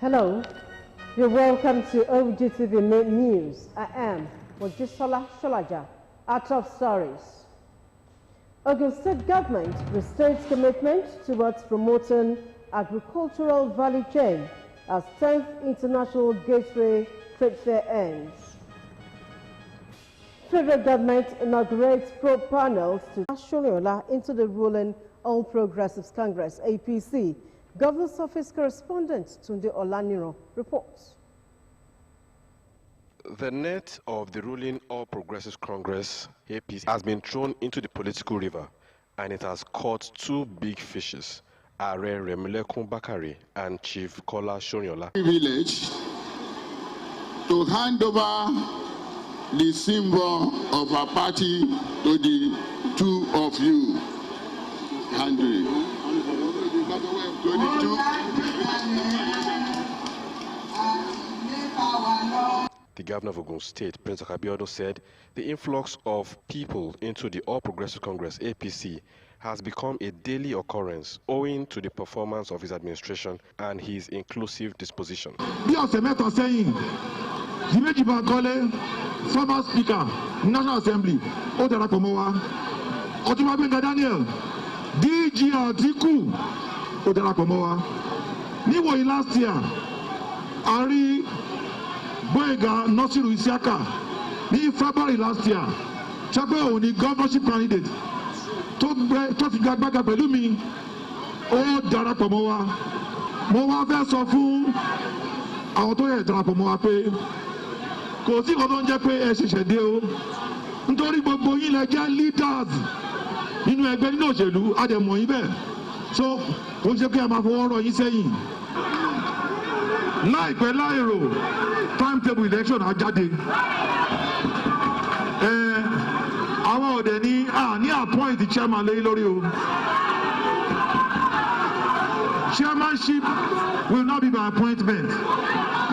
Hello, you're welcome to OGTV News. I am Mojisola Sholaja, our top stories. Ogun State government restates commitment towards promoting agricultural value chain as 10th International Gateway Trade Fair ends. Federal government inaugurates probe panels to Ashoriola into the ruling All Progressives Congress, APC. Governor's Office correspondent Tunde Olaniro reports. The net of the ruling All Progressives Congress, APC, has been thrown into the political river, and it has caught two big fishes, Are Remilekun Bakare and Chief Kola Shoriola. Village to hand over the symbol of our party to the two of you. Handle The governor of Ogun State, Prince Akabiodun, said the influx of people into the All Progressive Congress, APC, has become a daily occurrence owing to the performance of his administration and his inclusive disposition. Jimeji Bankole, former Speaker, National Assembly, Odara Komowa, Otuma Benga Daniel, DG Atiku, Odara Komowa. Niwo last year, Ari Boyega Nosiru Isiaka, in February last year, Chapo Oni governorship candidate, Tofiga Baga Belumi, Odara Komowa, Mowa Vesofu, Autoye Drapomoa Pay. Kò sí ọdún jẹ́ pé ẹ ṣẹ̀ṣẹ̀ dé o nítorí gbogbo yín lẹ jẹ́ leaders nínú ẹgbẹ́ nínú òṣèlú àdẹ̀mọ̀ yín bẹ́ẹ̀ so kò ṣe pé a máa fọwọ́ rọ yín sẹ́yìn láìpẹ́ láìrò timetable election á jáde àwọn ọ̀dẹ̀ ní appoint chairman lẹ́yìn lórí o chairmanship will not be by appointment.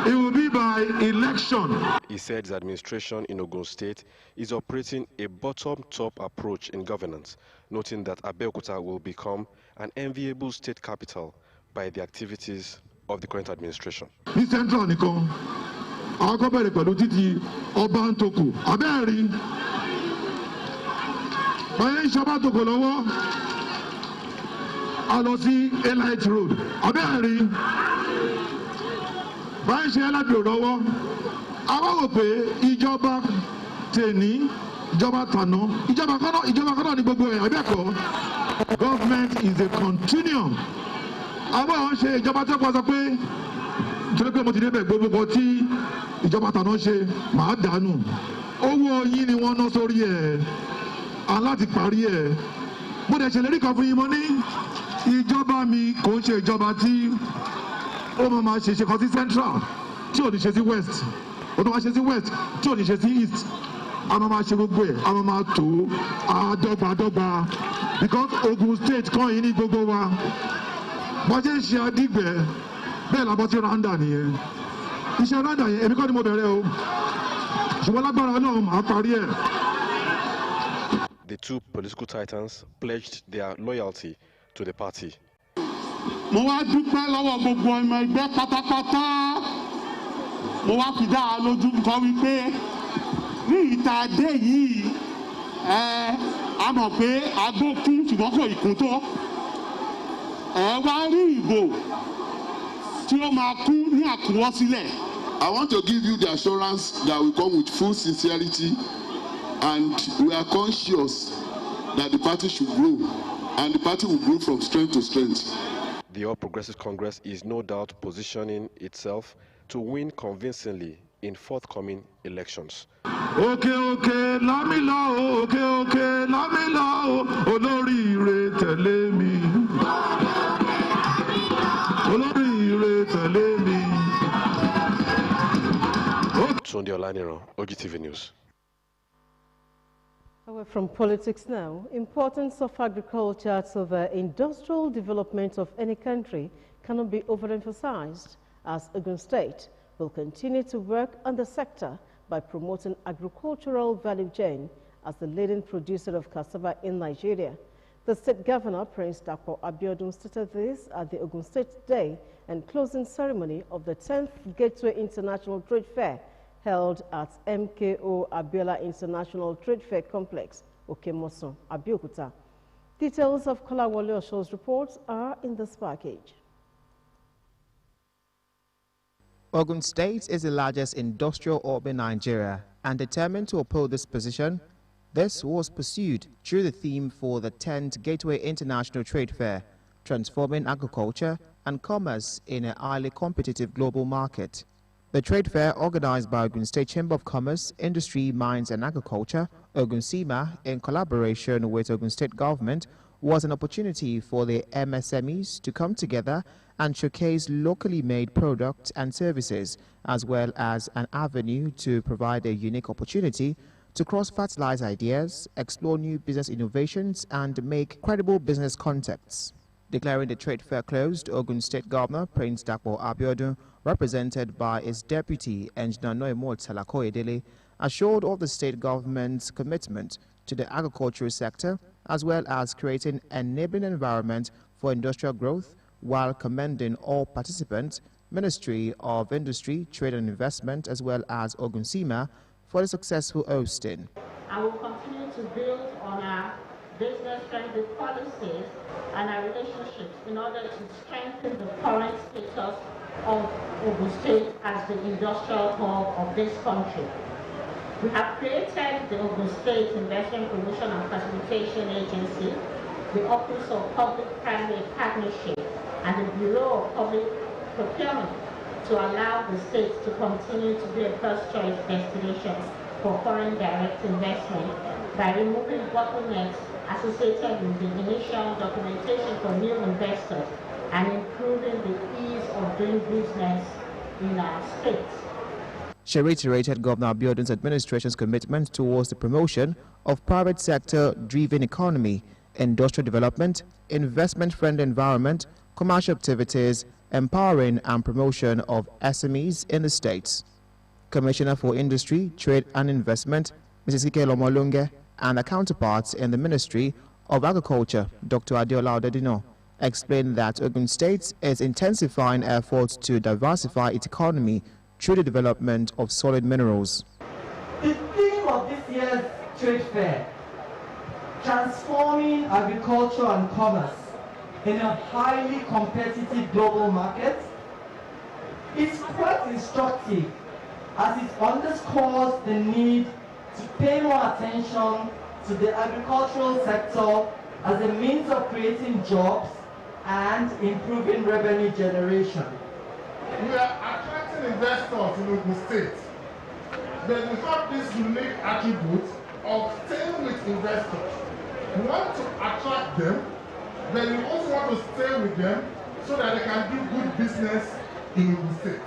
It will be by election. He said his administration in Ogun State is operating a bottom-top approach in governance, noting that Abeokuta will become an enviable state capital by the activities of the current administration. Ní Central nìkan, àwọn kan bẹ̀rẹ̀ pẹ̀lú títí ọba Ntoko, abẹ́ẹ̀rí. Báyẹ̀ ń ṣọba Ntoko lọ́wọ́, a lọ sí Elite Road, abẹ́ẹ̀rí. Báyìí ṣe alábìrò lọ́wọ́ àwọn wò pé ìjọba tèní ìjọba tàná ìjọba kọ́nà ní gbogbo ẹ̀ àbẹ́ẹ̀kọ́ government is a continuum àwọn ṣe ìjọba tó pọ̀ sọ pé nítorí pé mo ti débẹ̀ gbogbo tí ìjọba tàná ṣe màá dànù owó yín ni wọ́n ná sórí ẹ̀ aláti parí ẹ̀ mo dẹ̀ ṣèlérí kan fún yín mo ní ìjọba mi kò ń ṣe ìjọba tí ó máa ṣe kan sí central tí ò ní ṣe sí west ó tó máa ṣe sí west tí ò ní ṣe sí east a máa ṣe gbogbo ẹ̀ a máa tó àdọ́gbadọ́gba because Ogun State kan yìí ní gbogbo wa wọ́n ṣe ń ṣe Adigbe bẹ́ẹ̀ làbọ̀ sí randa nìyẹn iṣẹ́ randa yẹn èmi kọ́ ni mo bẹ̀rẹ̀ o ṣùgbọ́n lágbára náà màá parí ẹ̀. The two political titans pledged their loyalty to the party. Mo wá dúpẹ́ lọ́wọ́ gbogbo ọmọ ẹgbẹ́ pátápátá mo wá fi dá a lójú nǹkan wípé ní ìta dé yìí a mọ̀ pé agbó kún ṣùgbọ́n kò ìkún tó wá rí ìbò tí ó máa kú ní àkúnwọ́sílẹ̀. I want to give you the assurance that we come with full sincerity and we are conscious that the party should grow and the party will grow from strength to strength. The All Progressive Congress is no doubt positioning itself to win convincingly in forthcoming elections. Okay, Lamila, okay, Lamila, olóríire tẹ̀lé mi. Olóríire tẹ̀lé mi. Tunde Olaniro, OGTV News. Away from politics now, importance of agriculture to the industrial development of any country cannot be overemphasized, as Ogun State will continue to work on the sector by promoting agricultural value chain as the leading producer of cassava in Nigeria. The State Governor, Prince Dapo Abiodun, stated this at the Ogun State Day and closing ceremony of the 10th Gateway International Trade Fair held at MKO Abiola International Trade Fair Complex, Okemoson, Abeokuta. Details of Kolawole Osho's reports are in this package. Ogun State is the largest industrial hub in Nigeria, and determined to uphold this position, this was pursued through the theme for the 10th Gateway International Trade Fair, transforming agriculture and commerce in a highly competitive global market. The trade fair, organized by Ogun State Chamber of Commerce, Industry, Mines and Agriculture, Ogun-SEMA, in collaboration with Ogun State government, was an opportunity for the MSMEs to come together and showcase locally made products and services, as well as an avenue to provide a unique opportunity to cross-fertilize ideas, explore new business innovations, and make credible business contacts. Declaring the trade fair closed, Ogun State Governor Prince Dapo Abiodun, represented by his deputy, Engineer Noemot Salakoyedele, assured of the state government's commitment to the agricultural sector, as well as creating an enabling environment for industrial growth, while commending all participants, Ministry of Industry, Trade and Investment, as well as Ogun-SEMA, for the successful hosting. I will continue to build on our business-friendly policies and our relationships in order to strengthen the current status of Ogun State as the industrial hub of this country. We have created the Ogun State Investment Promotion and Facilitation Agency, the Office of Public-Private Partnership, and the Bureau of Public Procurement to allow the state to continue to be a first-choice destination for foreign direct investment by removing bottlenecks associated with the initial documentation for new investors and improving the ease of doing business in our state. She reiterated Governor Abiodun's administration's commitment towards the promotion of private sector-driven economy, industrial development, investment-friendly environment, commercial activities, empowering and promotion of SMEs in the states. Commissioner for Industry, Trade and Investment, Mrs. Ike Lomolunge, and her counterparts in the Ministry of Agriculture, Dr. Adeola Odedino, explained that Ogun State is intensifying efforts to diversify its economy through the development of solid minerals. The theme of this year's trade fair, transforming agriculture and commerce in a highly competitive global market, is quite instructive as it underscores the need to pay more attention to the agricultural sector as a means of creating jobs and improving revenue generation. We are attracting investors in Ogun State, but we have this unique attribute of staying with investors. We want to attract them, but we also want to stay with them so that they can do good business in Ogun State.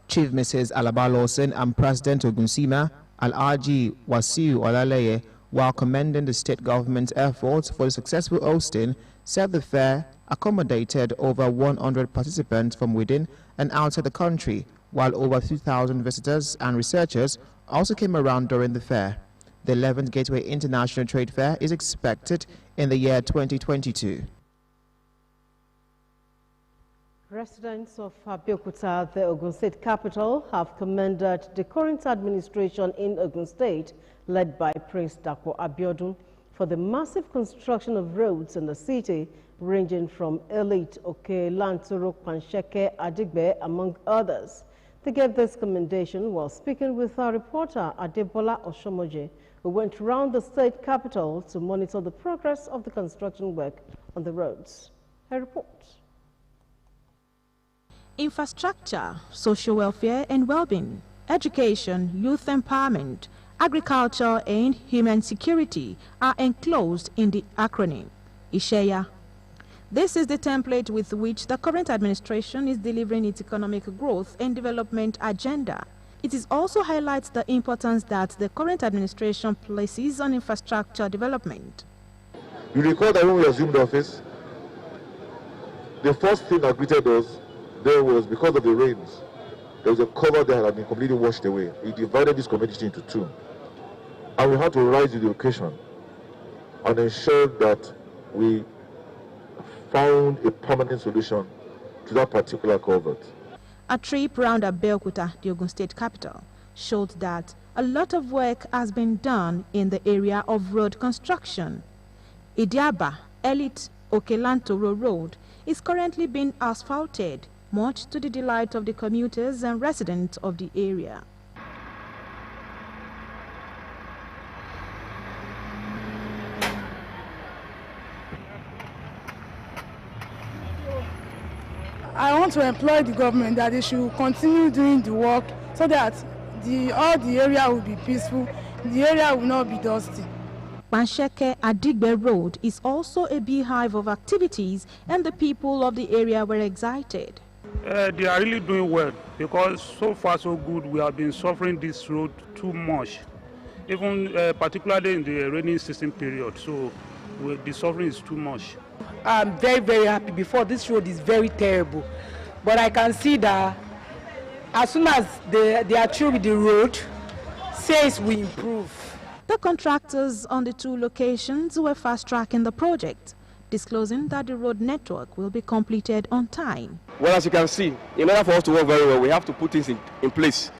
Chief Mrs. Alaba Lawson and President Ogun-SEMA, Al-Aji Wasiu Olaleye, while commending the state government's efforts for the successful hosting, said the fair accommodated over 100 participants from within and outside the country, while over 2,000 visitors and researchers also came around during the fair. The 11th Gateway International Trade Fair is expected in the year 2022. Residents of Abeokuta, the Ogun State capital, have commended the current administration in Ogun State, led by Prince Dapo Abiodun, for the massive construction of roads in the city, ranging from Elite, Oke, Lantoro, Pansheke, Adigbe, among others. They gave this commendation while speaking with our reporter Adebola Oshomoje, who went around the state capital to monitor the progress of the construction work on the roads. Her report. Infrastructure, social welfare and well-being, education, youth empowerment, agriculture and human security are enclosed in the acronym ISHEYA. This is the template with which the current administration is delivering its economic growth and development agenda. It is also highlights the importance that the current administration places on infrastructure development. You recall that when we assumed office, the first thing that greeted us there was, because of the rains, there was a cover that had been completely washed away. It divided this community into two. And we had to rise to the occasion and ensure that we found a permanent solution to that particular culvert. A trip around Abeokuta, the Ogun State capital, showed that a lot of work has been done in the area of road construction. Idiaba Elite Okelantoro Road is currently being asphalted, much to the delight of the commuters and residents of the area. I want to employ the government that they should continue doing the work so that all the area will be peaceful, the area will not be dusty. Pansheke Adigbe Road is also a beehive of activities, and the people of the area were excited. They are really doing well, because so far so good. We have been suffering this road too much, even particularly in the rainy season period. So the suffering is too much. I'm very, very happy. Before, this road is very terrible, but I can see that as soon as they are through with the road, sales will improve. The contractors on the two locations were fast-tracking the project, disclosing that the road network will be completed on time. Well, as you can see, in order for us to work very well, we have to put things in place.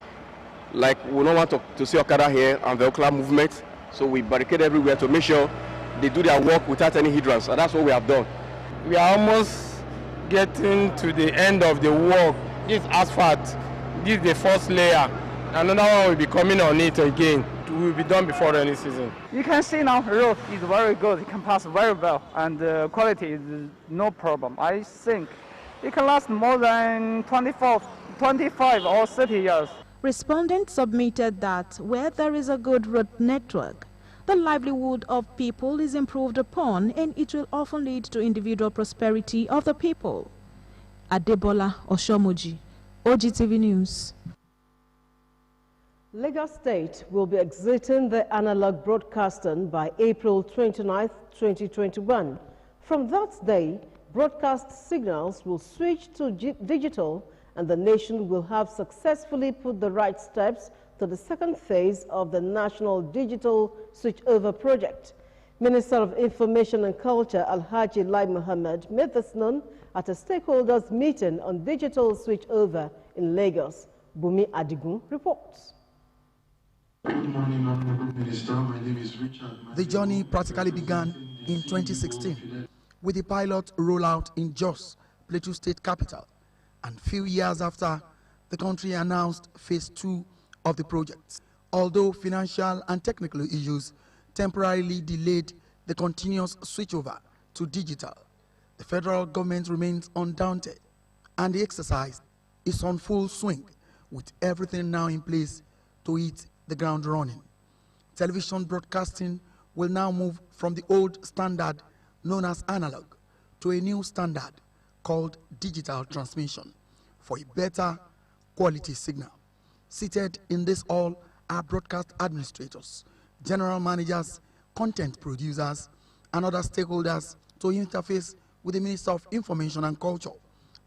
Like, we don't want to see Okada here and vehicular movement, so we barricade everywhere to make sure they do their work without any hindrance, and that's what we have done. We are almost getting to the end of the work. This asphalt, this is the first layer. Another one will be coming on it again. It will be done before rainy season. You can see now the road is very good. It can pass very well, and the quality is no problem. I think it can last more than 25 or 30 years. Respondents submitted that where there is a good road network, the livelihood of people is improved upon, and it will often lead to individual prosperity of the people. Adebola Oshomoji, OGTV News. Lagos State will be exiting the analog broadcasting by April 29, 2021. From that day, broadcast signals will switch to digital, and the nation will have successfully put the right steps to the second phase of the National Digital Switchover Project. Minister of Information and Culture Alhaji Lai Mohammed made this known at a stakeholders meeting on digital switchover in Lagos. Bumi Adigun reports. Good morning, Honorable Minister. My name is Richard. The journey practically began in 2016 with the pilot rollout in Jos, Plateau State capital, and few years after, the country announced phase 2 of the project. Although financial and technical issues temporarily delayed the continuous switchover to digital, the federal government remains undaunted, and the exercise is on full swing, with everything now in place to hit the ground running. Television broadcasting will now move from the old standard known as analog to a new standard called digital transmission for a better quality signal. Seated in this hall are broadcast administrators, general managers, content producers, and other stakeholders to interface with the Minister of Information and Culture,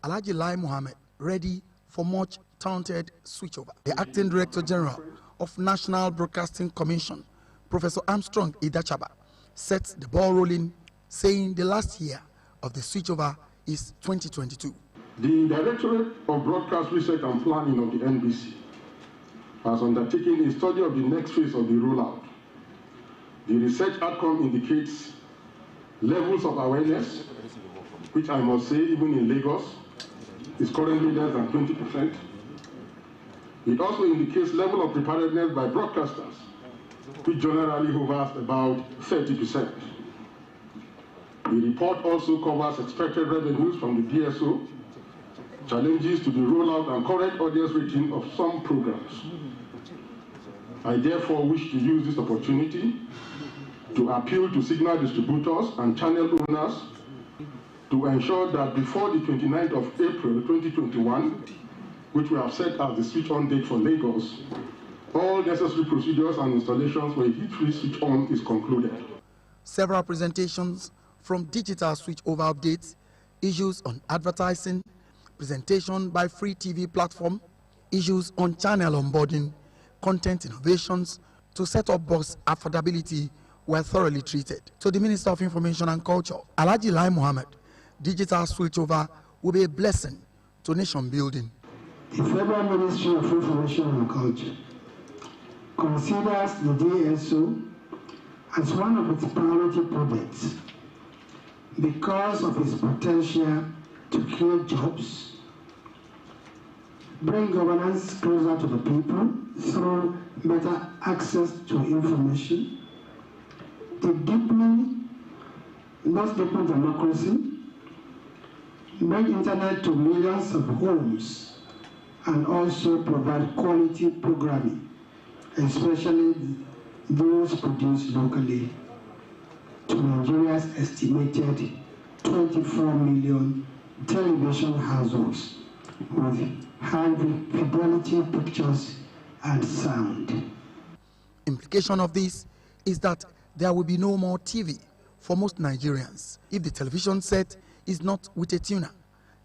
Alhaji Lai Mohammed, ready for much talented switchover. The Acting Director General of National Broadcasting Commission, Professor Armstrong Idachaba, sets the ball rolling, saying the last year of the switchover is 2022. The Directorate of Broadcast Research and Planning of the NBC has undertaken a study of the next phase of the rollout. The research outcome indicates levels of awareness, which I must say, even in Lagos, is currently less than 20%. It also indicates level of preparedness by broadcasters, which generally hovers about 30%. The report also covers expected revenues from the DSO, challenges to the rollout and current audience rating of some programs. I therefore wish to use this opportunity to appeal to signal distributors and channel owners to ensure that before the 29th of April 2021, which we have set as the switch-on date for Lagos, all necessary procedures and installations for a heat-free switch-on is concluded. Several presentations from digital switchover updates, issues on advertising, presentation by free TV platform, issues on channel onboarding, content innovations to set up box affordability were thoroughly treated. To the Minister of Information and Culture, Alhaji Lai Mohammed, digital switchover will be a blessing to nation building. The Federal Ministry of Information and Culture considers the DSO as one of its priority projects because of its potential to create jobs, bring governance closer to the people through better access to information, to deepen democracy, bring internet to millions of homes, and also provide quality programming, especially those produced locally, to Nigeria's estimated 24 million television households with high fidelity pictures and sound. Implication of this is that there will be no more TV for most Nigerians. If the television set is not with a tuner,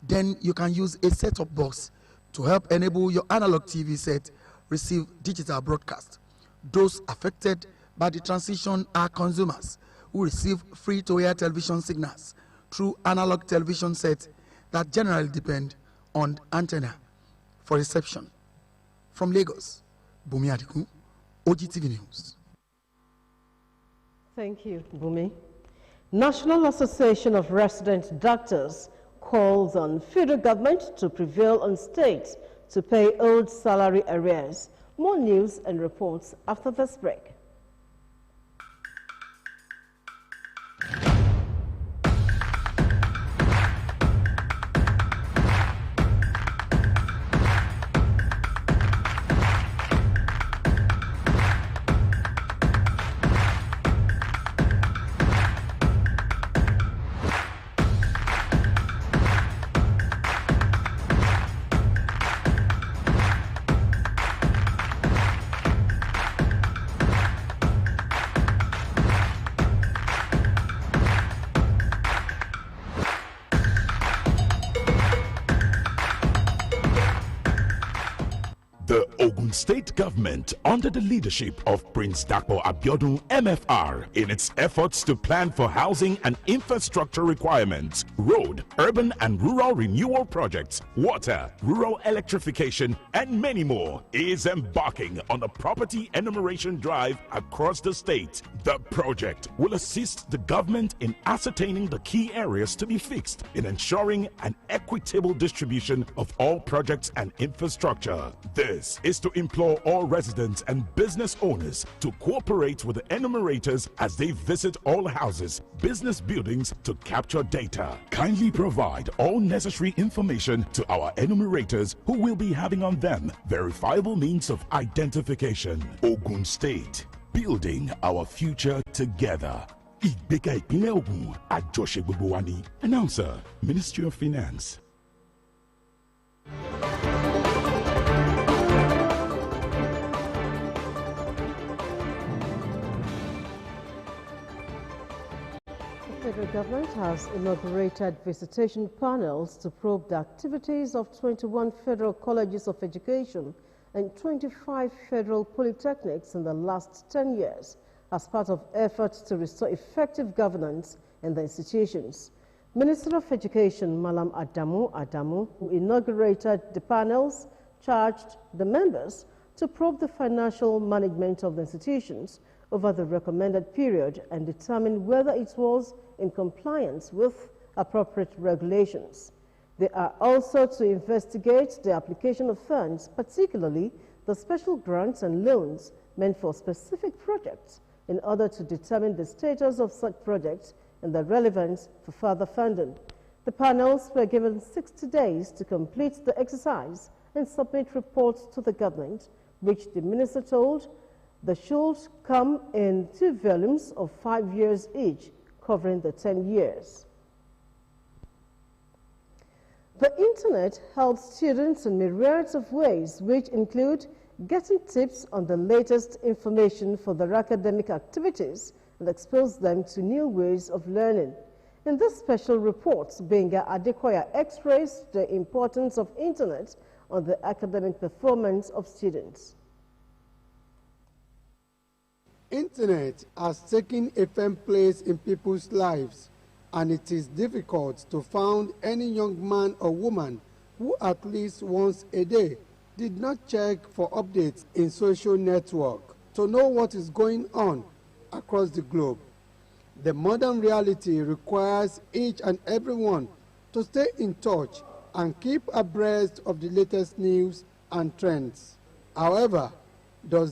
then you can use a set-top box to help enable your analog TV set receive digital broadcast. Those affected by the transition are consumers who receive free-to-air television signals through analog television sets that generally depend on antenna for reception. From Lagos, Bumi Adiku, OGTV News. Thank you, Bumi. National Association of Resident Doctors calls on federal government to prevail on states to pay old salary arrears. More news and reports after this break. The Ogun State government, under the leadership of Prince Dapo Abiodun MFR, in its efforts to plan for housing and infrastructure requirements, road, urban and rural renewal projects, water, rural electrification, and many more, is embarking on a property enumeration drive across the state. The project will assist the government in ascertaining the key areas to be fixed in ensuring an equitable distribution of all projects and infrastructure. This is to implore all residents and business owners to cooperate with the enumerators as they visit all houses, business buildings to capture data. Kindly provide all necessary information to our enumerators, who will be having on them verifiable means of identification. Ogun State, building our future together. Ìgbéga ìpínlẹ̀ Ògùn, àjọṣe gbogbo wa ni. Announcer, Ministry of Finance. The federal government has inaugurated visitation panels to probe the activities of 21 federal colleges of education and 25 federal polytechnics in the last 10 years as part of efforts to restore effective governance in the institutions. Minister of Education Malam Adamu, who inaugurated the panels, charged the members to probe the financial management of the institutions over the recommended period and determine whether it was in compliance with appropriate regulations. They are also to investigate the application of funds, particularly the special grants and loans meant for specific projects, in order to determine the status of such projects and the relevance for further funding. The panels were given 60 days to complete the exercise and submit reports to the government, which the minister told they should come in 2 volumes of 5 years each, covering the 10 years. The internet helps students in myriads of ways, which include getting tips on the latest information for their academic activities and expose them to new ways of learning. In this special report, Benga Adekoya x-rays the importance of internet on the academic performance of students. Internet has taken a firm place in people's lives, and it is difficult to find any young man or woman who at least once a day did not check for updates in social network to know what is going on across the globe. The modern reality requires each and everyone to stay in touch and keep abreast of the latest news and trends. However, does